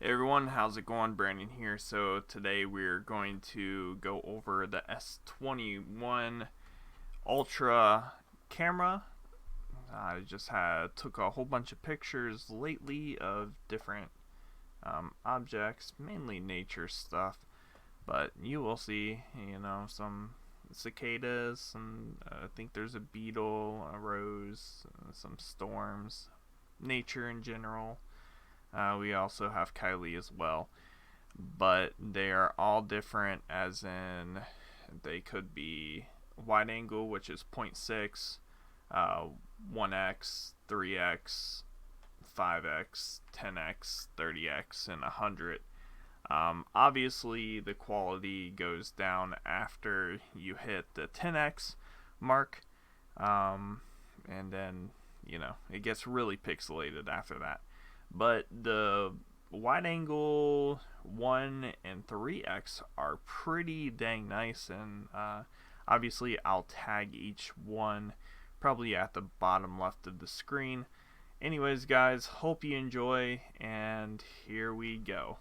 Hey everyone, how's it going? Brandon here. So today we're going to go over the S21 Ultra camera. I just took a whole bunch of pictures lately of different objects, mainly nature stuff. But you will see, some cicadas, and I think there's a beetle, a rose, some storms, nature in general. We also have Kylie as well, but they are all different, as in they could be wide angle, which is zero point 0.6, 1x, 3x, 5x, 10x, 30x, and 100. Obviously, the quality goes down after you hit the 10x mark, and then it gets really pixelated after that. But the wide angle 1 and 3x are pretty dang nice, and obviously I'll tag each one probably at the bottom left of the screen. Anyways, guys, hope you enjoy, and here we go.